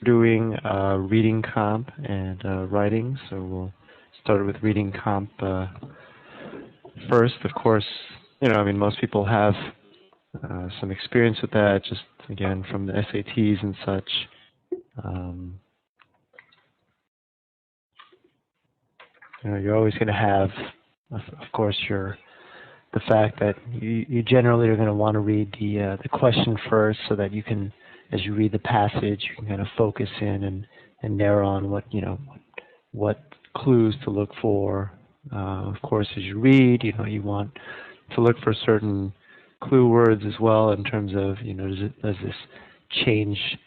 doing reading comp and writing, so we'll start with reading comp first. Of course, I mean, most people have some experience with that, just again from the SATs and such. You're always going to have, of course, the fact that you generally are going to want to read the question first, so that you can, as you read the passage, you can kind of focus in and narrow on what clues to look for. Of course, as you read, you want to look for certain clue words as well, in terms of, does this change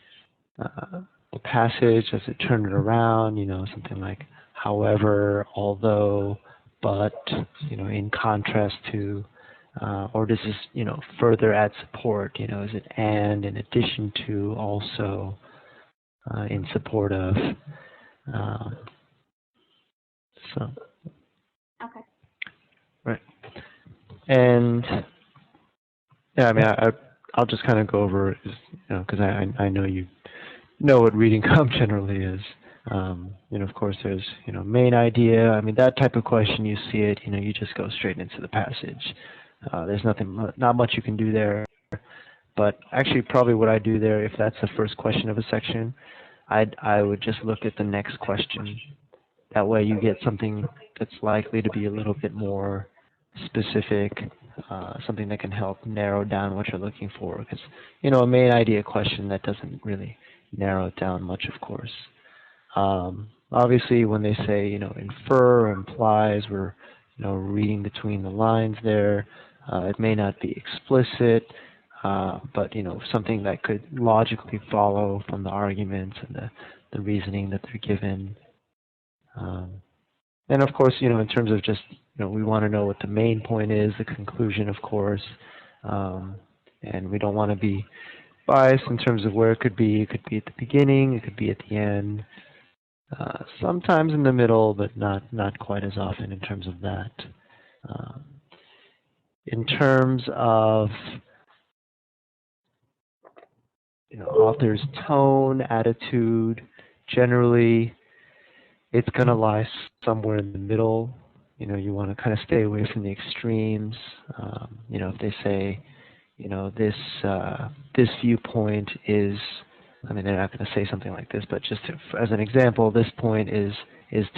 the passage? Does it turn it around? Something like however, although, but, in contrast to, or does this, further add support? Is it and, in addition to, also, in support of? So. Okay. Right. And yeah, I mean, I'll just kind of go over it, because I know you know what reading comp generally is. Of course, there's, main idea. I mean, that type of question, you see it, you just go straight into the passage. There's not much you can do there. But actually, probably what I do there, if that's the first question of a section, I would just look at the next question. That way you get something that's likely to be a little bit more specific, something that can help narrow down what you're looking for. Because, a main idea question, that doesn't really narrow it down much, of course. Obviously, when they say, infer or implies, we're, reading between the lines there. It may not be explicit, but, something that could logically follow from the arguments and the reasoning that they're given. And of course, in terms of just, we want to know what the main point is, the conclusion, of course, and we don't want to be biased in terms of where it could be. It could be at the beginning, it could be at the end, sometimes in the middle, but not quite as often in terms of that. In terms of author's tone, attitude, generally, it's going to lie somewhere in the middle. You want to kind of stay away from the extremes. If they say, this viewpoint is, I mean, they're not going to say something like this, but just as an example, this point is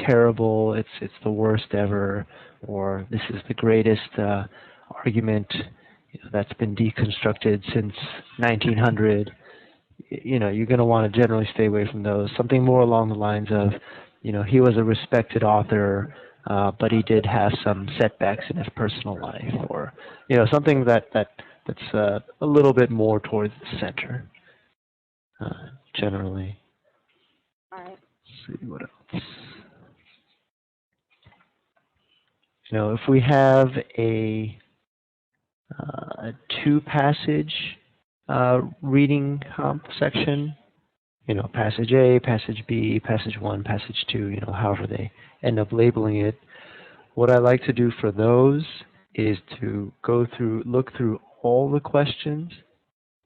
terrible. It's the worst ever, or this is the greatest argument that's been deconstructed since 1900. You're going to want to generally stay away from those. Something more along the lines of, he was a respected author, but he did have some setbacks in his personal life, or something that's a little bit more towards the center, generally. All right. Let's see what else. If we have a two-passage reading comp section, passage A, passage B, passage 1, passage 2, however they end up labeling it. What I like to do for those is to look through all the questions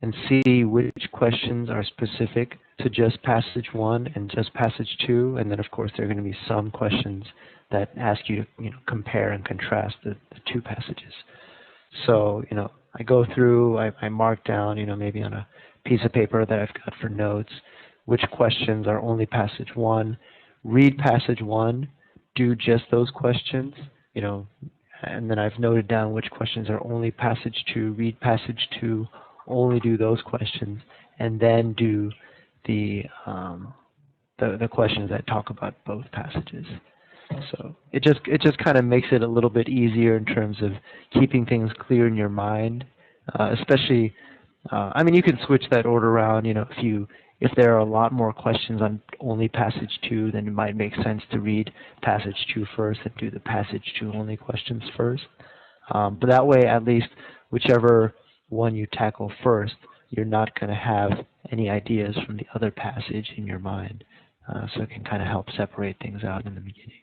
and see which questions are specific to just passage 1 and just passage 2, and then of course there are going to be some questions that ask you to compare and contrast the two passages. So I go through, I mark down maybe on a piece of paper that I've got for notes which questions are only passage 1, read passage 1, do just those questions, and then I've noted down which questions are only passage 2, read passage 2, only do those questions, and then do the questions that talk about both passages. So it just kind of makes it a little bit easier in terms of keeping things clear in your mind, especially. I mean, you can switch that order around. If there are a lot more questions on only passage 2, then it might make sense to read passage 2 first and do the passage 2 only questions first. But that way, at least, whichever one you tackle first, you're not going to have any ideas from the other passage in your mind. So it can kind of help separate things out in the beginning.